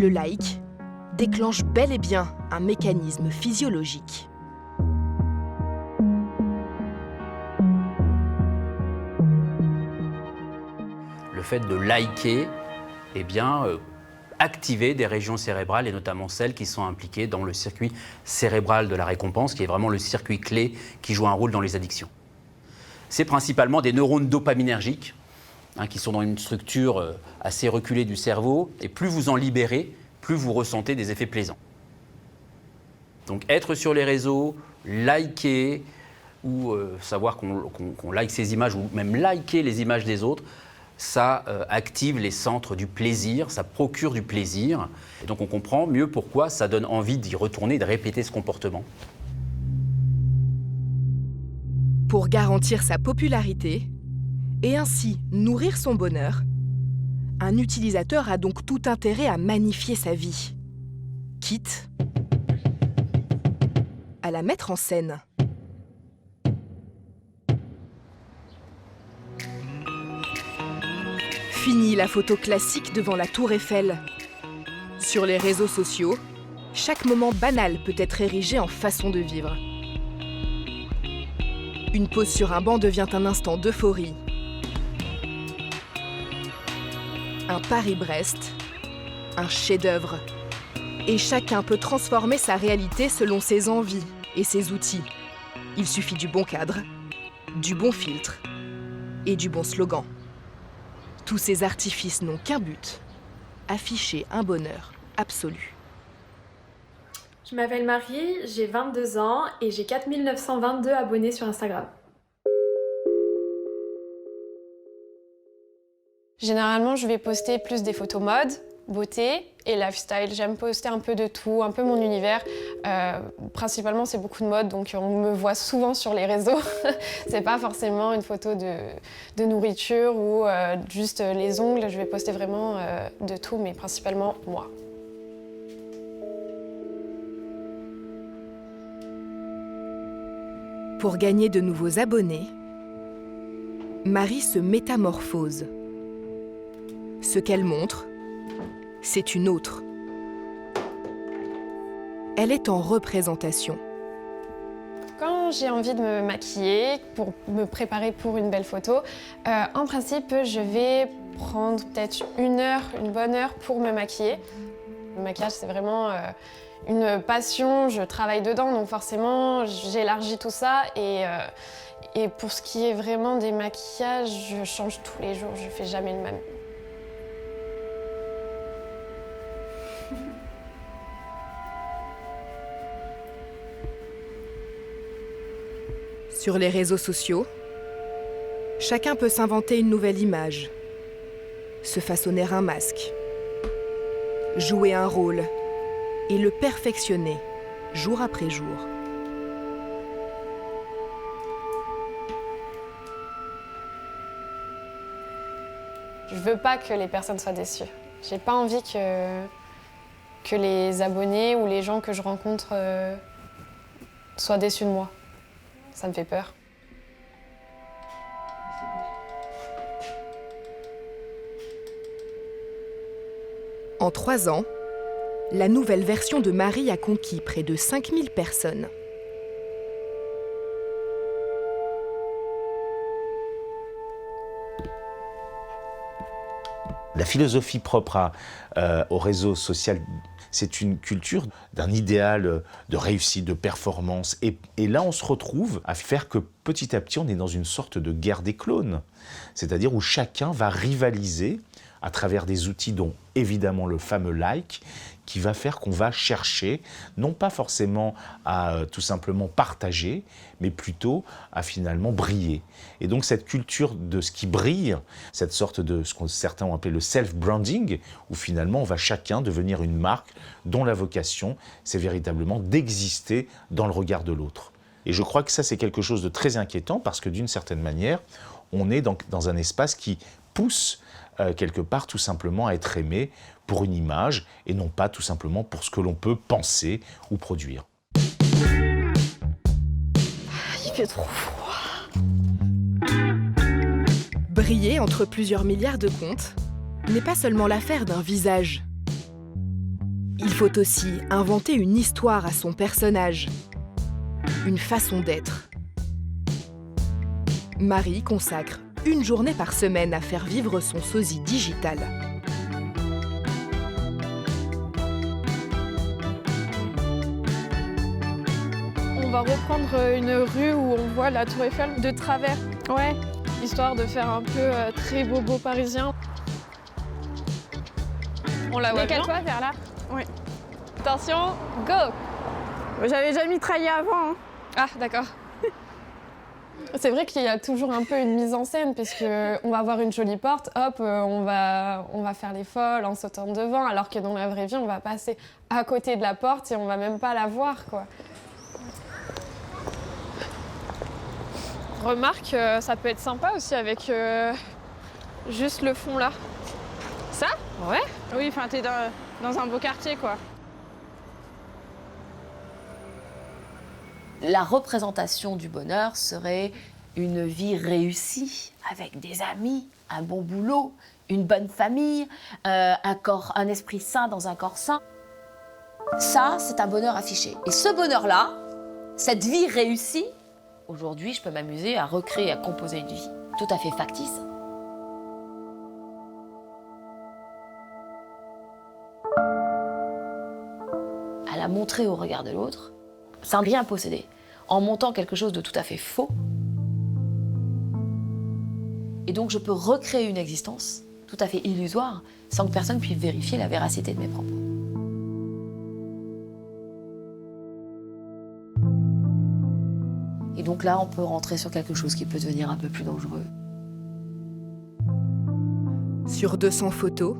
le like, déclenche bel et bien un mécanisme physiologique. Le fait de liker, activer des régions cérébrales et notamment celles qui sont impliquées dans le circuit cérébral de la récompense, qui est vraiment le circuit clé qui joue un rôle dans les addictions. C'est principalement des neurones dopaminergiques qui sont dans une structure assez reculée du cerveau, et plus vous en libérez, plus vous ressentez des effets plaisants. Donc être sur les réseaux, liker, ou savoir qu'on like ces images, ou même liker les images des autres, ça active les centres du plaisir, ça procure du plaisir. Et donc on comprend mieux pourquoi ça donne envie d'y retourner, de répéter ce comportement. Pour garantir sa popularité et ainsi nourrir son bonheur, un utilisateur a donc tout intérêt à magnifier sa vie, quitte à la mettre en scène. Fini la photo classique devant la Tour Eiffel. Sur les réseaux sociaux, chaque moment banal peut être érigé en façon de vivre. Une pause sur un banc devient un instant d'euphorie. Un Paris-Brest, un chef-d'œuvre. Et chacun peut transformer sa réalité selon ses envies et ses outils. Il suffit du bon cadre, du bon filtre et du bon slogan. Tous ces artifices n'ont qu'un but, afficher un bonheur absolu. Je m'appelle Marie, j'ai 22 ans et j'ai 4922 abonnés sur Instagram. Généralement, je vais poster plus des photos mode, beauté et lifestyle. J'aime poster un peu de tout, un peu mon univers. Principalement, c'est beaucoup de mode, donc on me voit souvent sur les réseaux. C'est pas forcément une photo de nourriture ou juste les ongles. Je vais poster vraiment de tout, mais principalement moi. Pour gagner de nouveaux abonnés, Marie se métamorphose. Ce qu'elle montre, c'est une autre. Elle est en représentation. Quand j'ai envie de me maquiller pour me préparer pour une belle photo, en principe, je vais prendre peut-être une bonne heure pour me maquiller. Le maquillage, c'est vraiment une passion, je travaille dedans, donc forcément, j'élargis tout ça. Et pour ce qui est vraiment des maquillages, je change tous les jours, je fais jamais le même. Sur les réseaux sociaux, chacun peut s'inventer une nouvelle image, se façonner un masque, jouer un rôle et le perfectionner jour après jour. Je veux pas que les personnes soient déçues. J'ai pas envie que les abonnés ou les gens que je rencontre soient déçus de moi. Ça me fait peur. En 3 ans, la nouvelle version de Marie a conquis près de 5000 personnes. La philosophie propre au réseau social, c'est une culture d'un idéal de réussite, de performance. Et là, on se retrouve à faire que petit à petit, on est dans une sorte de guerre des clones. C'est-à-dire où chacun va rivaliser à travers des outils dont évidemment le fameux like, qui va faire qu'on va chercher, non pas forcément à tout simplement partager, mais plutôt à finalement briller. Et donc cette culture de ce qui brille, cette sorte de ce que certains ont appelé le self-branding, où finalement on va chacun devenir une marque dont la vocation, c'est véritablement d'exister dans le regard de l'autre. Et je crois que ça, c'est quelque chose de très inquiétant, parce que d'une certaine manière, on est dans un espace qui pousse quelque part tout simplement à être aimé pour une image et non pas tout simplement pour ce que l'on peut penser ou produire. Il fait trop froid. Briller entre plusieurs milliards de comptes n'est pas seulement l'affaire d'un visage. Il faut aussi inventer une histoire à son personnage, une façon d'être. Marie consacre une journée par semaine à faire vivre son sosie digital. On va reprendre une rue où on voit la Tour Eiffel de travers. Ouais, histoire de faire un peu très bobo parisien. On la voit bien. Décale-toi vers là. Oui. Attention, go! J'avais déjà mitraillé avant. Hein. Ah, d'accord. C'est vrai qu'il y a toujours un peu une mise en scène, puisque on va voir une jolie porte, hop, on va faire les folles en sautant devant, alors que dans la vraie vie, on va passer à côté de la porte et on va même pas la voir, quoi. Remarque, ça peut être sympa aussi avec juste le fond là. Ça? Ouais. Oui, enfin t'es dans un beau quartier quoi. La représentation du bonheur serait une vie réussie, avec des amis, un bon boulot, une bonne famille, un esprit sain dans un corps sain. Ça, c'est un bonheur affiché. Et ce bonheur-là, cette vie réussie, aujourd'hui, je peux m'amuser à recréer, à composer une vie tout à fait factice. À la montrer au regard de l'autre, sans rien posséder, en montant quelque chose de tout à fait faux. Et donc je peux recréer une existence tout à fait illusoire sans que personne puisse vérifier la véracité de mes propos. Et donc là, on peut rentrer sur quelque chose qui peut devenir un peu plus dangereux. Sur 200 photos,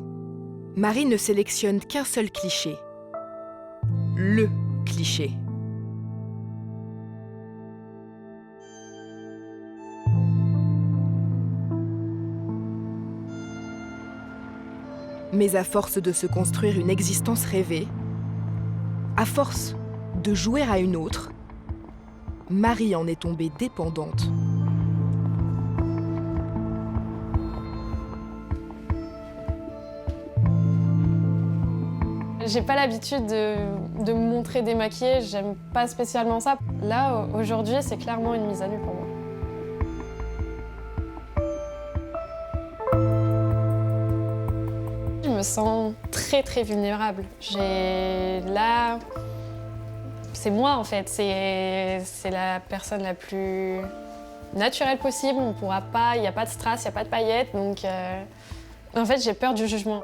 Marie ne sélectionne qu'un seul cliché. Le cliché. Mais à force de se construire une existence rêvée, à force de jouer à une autre, Marie en est tombée dépendante. J'ai pas l'habitude de me montrer démaquillée, j'aime pas spécialement ça. Là, aujourd'hui, c'est clairement une mise à nu pour moi. Je me sens très très vulnérable. Là, c'est moi en fait, c'est la personne la plus naturelle possible. On pourra pas, il n'y a pas de strass, il n'y a pas de paillettes, donc en fait j'ai peur du jugement.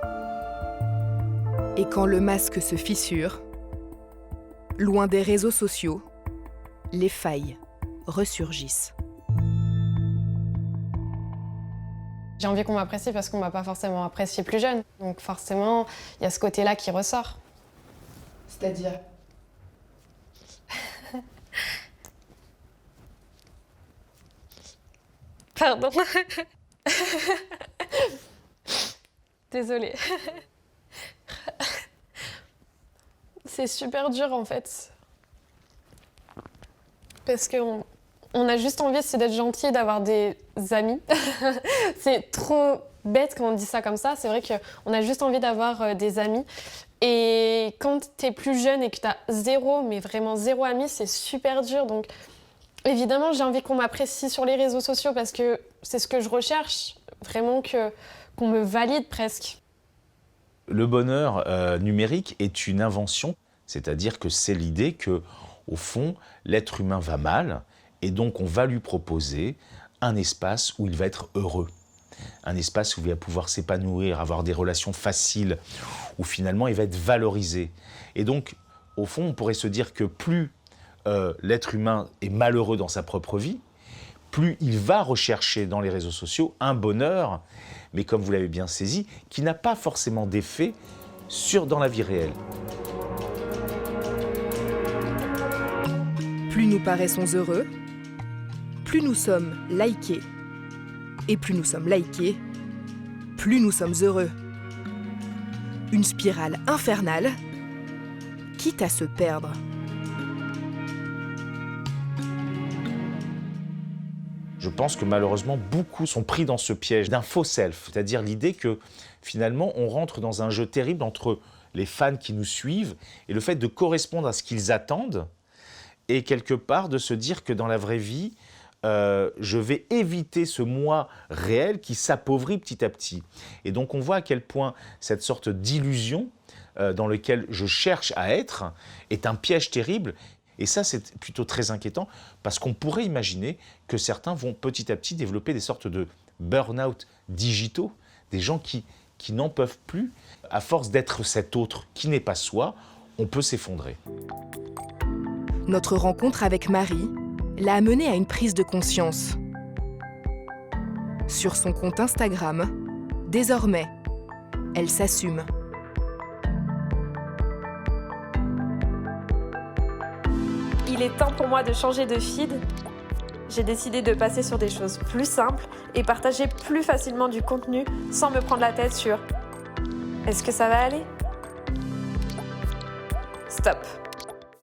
Et quand le masque se fissure, loin des réseaux sociaux, les failles ressurgissent. J'ai envie qu'on m'apprécie parce qu'on m'a pas forcément apprécié plus jeune. Donc forcément, il y a ce côté-là qui ressort. C'est-à-dire ? Pardon. Désolée. C'est super dur en fait. Parce qu'on a juste envie, c'est d'être gentil, d'avoir des amis. C'est trop bête quand on dit ça comme ça. C'est vrai qu'on a juste envie d'avoir des amis. Et quand t'es plus jeune et que t'as zéro, mais vraiment zéro ami, c'est super dur. Donc évidemment, j'ai envie qu'on m'apprécie sur les réseaux sociaux parce que c'est ce que je recherche. Vraiment qu'on me valide presque. Le bonheur numérique est une invention, c'est-à-dire que c'est l'idée que, au fond, l'être humain va mal, et donc on va lui proposer un espace où il va être heureux, un espace où il va pouvoir s'épanouir, avoir des relations faciles, où finalement il va être valorisé. Et donc, au fond, on pourrait se dire que plus l'être humain est malheureux dans sa propre vie, plus il va rechercher dans les réseaux sociaux un bonheur, mais comme vous l'avez bien saisi, qui n'a pas forcément d'effet dans la vie réelle. Plus nous paraissons heureux, plus nous sommes likés. Et plus nous sommes likés, plus nous sommes heureux. Une spirale infernale, quitte à se perdre. Je pense que malheureusement, beaucoup sont pris dans ce piège d'un faux self, c'est-à-dire l'idée que finalement, on rentre dans un jeu terrible entre les fans qui nous suivent et le fait de correspondre à ce qu'ils attendent et quelque part de se dire que dans la vraie vie, je vais éviter ce moi réel qui s'appauvrit petit à petit. Et donc on voit à quel point cette sorte d'illusion dans laquelle je cherche à être est un piège terrible. Et ça, c'est plutôt très inquiétant parce qu'on pourrait imaginer que certains vont petit à petit développer des sortes de burn-out digitaux, des gens qui n'en peuvent plus. À force d'être cet autre qui n'est pas soi, on peut s'effondrer. Notre rencontre avec Marie l'a amenée à une prise de conscience. Sur son compte Instagram, désormais, elle s'assume. Il est temps pour moi de changer de feed. J'ai décidé de passer sur des choses plus simples et partager plus facilement du contenu sans me prendre la tête sur « Est-ce que ça va aller ?» Stop.